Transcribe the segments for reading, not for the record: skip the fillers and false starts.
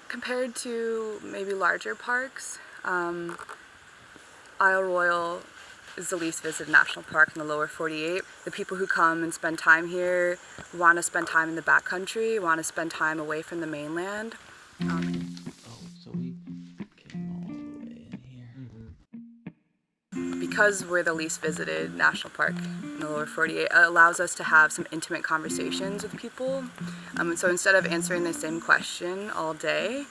Compared to maybe larger parks, Isle Royale is the least visited national park in the lower 48. The people who come and spend time here want to spend time in the backcountry, want to spend time away from the mainland. So we came all the way in here. Because we're the least visited national park in the lower 48, it allows us to have some intimate conversations with people. So instead of answering the same question all day,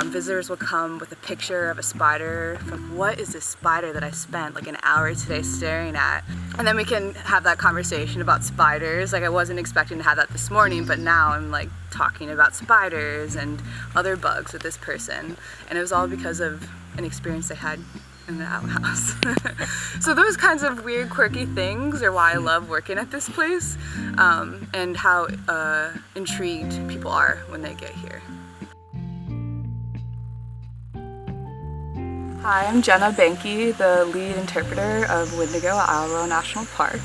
visitors will come with a picture of a spider from what is this spider that I spent like an hour today staring at? And then we can have that conversation about spiders. Like I wasn't expecting to have that this morning, but now I'm like talking about spiders and other bugs with this person. And it was all because of an experience they had in the outhouse. So those kinds of weird, quirky things are why I love working at this place, and how intrigued people are when they get here. Hi, I'm Jenna Banky, the lead interpreter of Wendigo at Isle Royale National Park.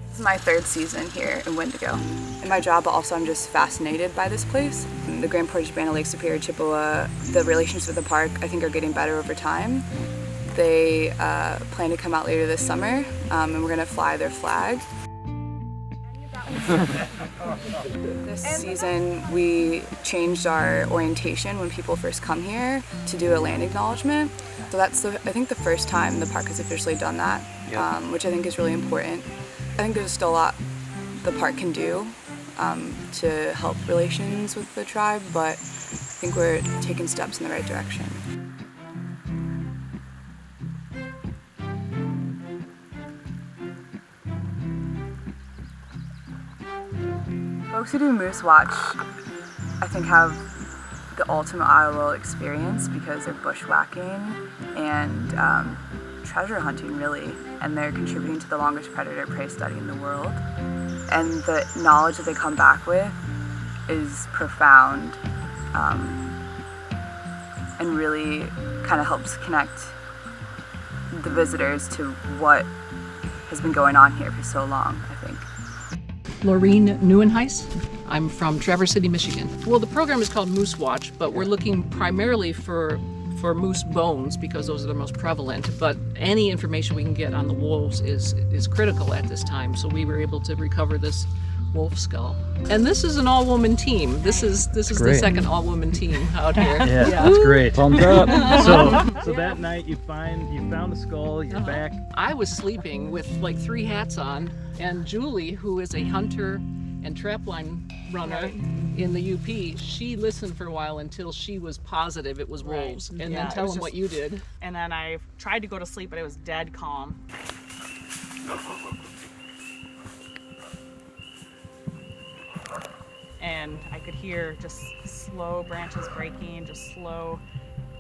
This is my third season here in Wendigo. In my job, also, I'm just fascinated by this place. The Grand Portage Band of Lake Superior, Chippewa, the relationships with the park, I think, are getting better over time. They plan to come out later this summer, and we're going to fly their flag. This season, we changed our orientation when people first come here to do a land acknowledgement. So that's, I think, the first time the park has officially done that, which I think is really important. I think there's still a lot the park can do to help relations with the tribe, but I think we're taking steps in the right direction. Folks who do Moose Watch, I think, have the ultimate Isle Royale experience because they're bushwhacking and treasure hunting, really, and they're contributing to the longest predator-prey study in the world. And the knowledge that they come back with is profound, and really kind of helps connect the visitors to what has been going on here for so long, I think. Laureen Neuenhuis. I'm from Traverse City, Michigan. Well, the program is called Moose Watch, but we're looking primarily for moose bones because those are the most prevalent. But any information we can get on the wolves is critical at this time. So we were able to recover this wolf skull. And this is an all-woman team. This is the second all-woman team out here. Yeah, that's great. Thumbs up. So that night you found the skull. You're back. I was sleeping with like 3 hats on, and Julie, who is a hunter and trapline runner in the UP, she listened for a while until she was positive it was wolves. And then tell them what you did. And then I tried to go to sleep, but it was dead calm. And I could hear just slow branches breaking, just slow,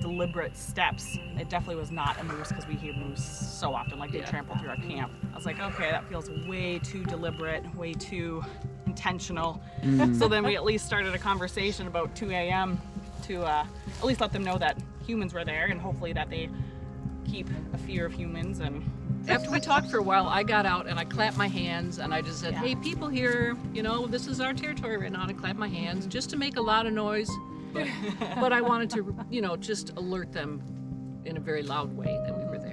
deliberate steps. It definitely was not a moose because we hear moose so often, like they trample through our camp. I was like, okay, that feels way too deliberate, way too intentional. So then we at least started a conversation about 2 a.m. to at least let them know that humans were there and hopefully that they keep a fear of humans. And after we talked for a while, I got out and I clapped my hands and I just said, hey, people here, this is our territory right now, and I clapped my hands just to make a lot of noise. But I wanted to, just alert them in a very loud way that we were there.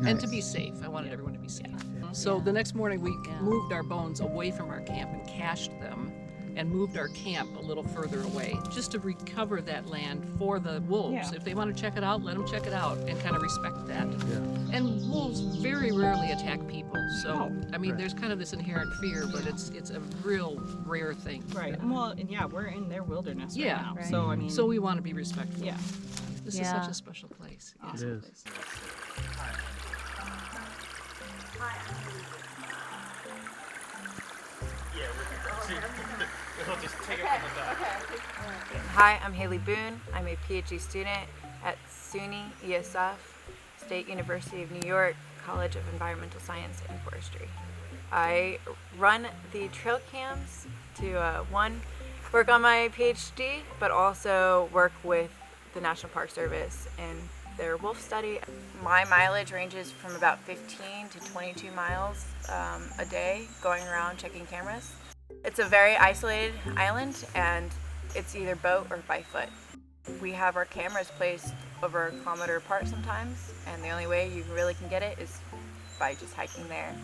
Nice. And to be safe. I wanted everyone to be safe. So the next morning we moved our bones away from our camp and cached them and moved our camp a little further away just to recover that land for the wolves. Yeah. If they want to check it out, let them check it out and kind of respect that. Yeah. And wolves very rarely attack people. So, there's kind of this inherent fear, but it's a real rare thing. Right. Well, and we're in their wilderness right now. Right. So, So we want to be respectful. Yeah. This is such a special place. It is. Hi, I'm Haley Boone. I'm a PhD student at SUNY ESF, State University of New York, College of Environmental Science and Forestry. I run the trail cams to work on my PhD, but also work with the National Park Service in their wolf study. My mileage ranges from about 15 to 22 miles a day going around checking cameras. It's a very isolated island, and it's either boat or by foot. We have our cameras placed over a kilometer apart sometimes, and the only way you really can get it is by just hiking there.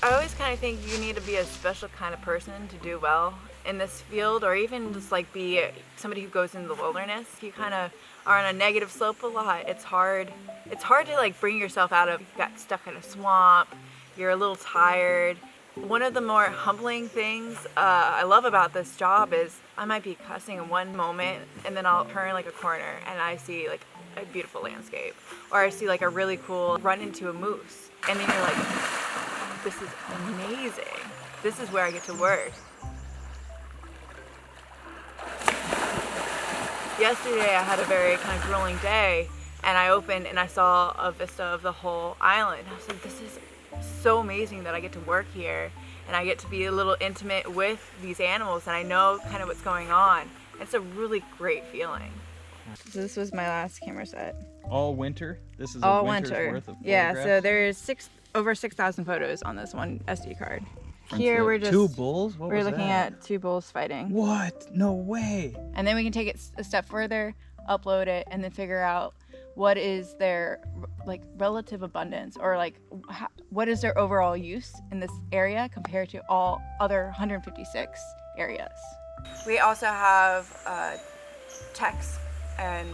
I always kind of think you need to be a special kind of person to do well in this field, or even just like be somebody who goes into the wilderness. You kind of are on a negative slope a lot. It's hard to like bring yourself out of, you got stuck in a swamp, you're a little tired. One of the more humbling things I love about this job is I might be cussing in one moment, and then I'll turn like a corner and I see like a beautiful landscape, or I see like a really cool run into a moose, and then you're like, this is amazing. This is where I get to work. Yesterday I had a very kind of grueling day, and I opened and I saw a vista of the whole island. I was like, this is so amazing that I get to work here and I get to be a little intimate with these animals, and I know kind of what's going on. It's a really great feeling. So this was my last camera set. All winter? This is All a winter's winter. worth of Yeah, so photographs? there's over 6,000 photos on this one SD card. From Here the we're just two bulls? What we're was looking that? at two bulls fighting. What? No way. And then we can take it a step further, upload it, and then figure out what is their like relative abundance, or like what is their overall use in this area compared to all other 156 areas. We also have techs and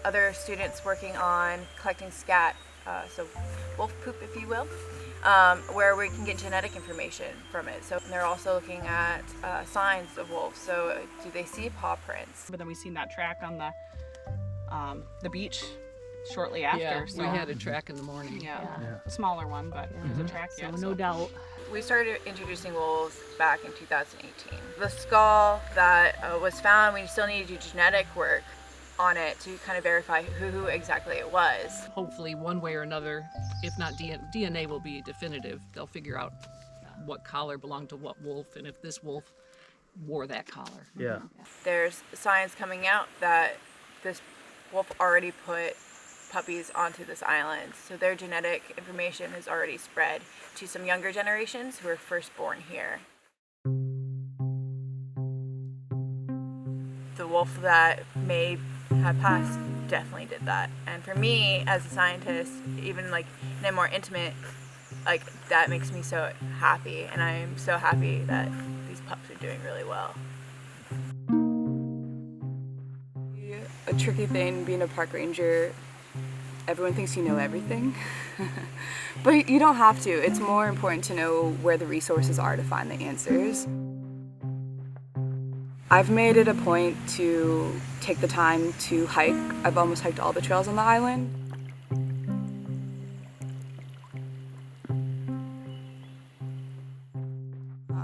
other students working on collecting scat, so wolf poop, if you will, where we can get genetic information from it. So they're also looking at signs of wolves. So do they see paw prints? But then we seen that track on the beach shortly after. Yeah, so we had a track in the morning. yeah, Yeah. a smaller one, but there's a track. So Yeah, no doubt. We started introducing wolves back in 2018. The skull that was found, we still need to do genetic work on it to kind of verify who exactly it was. Hopefully, one way or another, if not DNA will be definitive. They'll figure out what collar belonged to what wolf, and if this wolf wore that collar. Yeah. There's science coming out that this wolf already put puppies onto this island, so their genetic information has already spread to some younger generations who were first born here. The wolf that may have passed definitely did that, and for me as a scientist, even like in a more intimate, like that makes me so happy, and I'm so happy that these pups are doing really well. A tricky thing being a park ranger, everyone thinks you know everything, but you don't have to. It's more important to know where the resources are to find the answers. I've made it a point to take the time to hike. I've almost hiked all the trails on the island.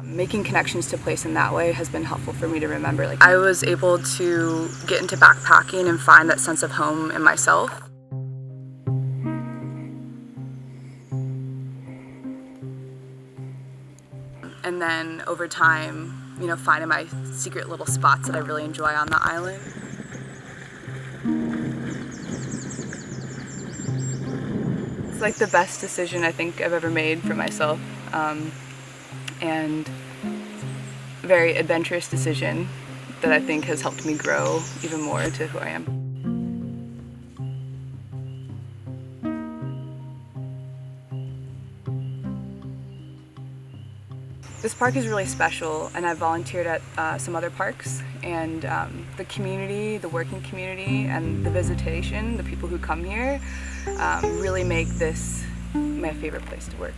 Making connections to place in that way has been helpful for me to remember. Like, I was able to get into backpacking and find that sense of home in myself. And then over time, you know, finding my secret little spots that I really enjoy on the island. It's like the best decision I think I've ever made for myself. And a very adventurous decision that I think has helped me grow even more to who I am. This park is really special, and I volunteered at some other parks, and the community, the working community, and the visitation, the people who come here, really make this my favorite place to work.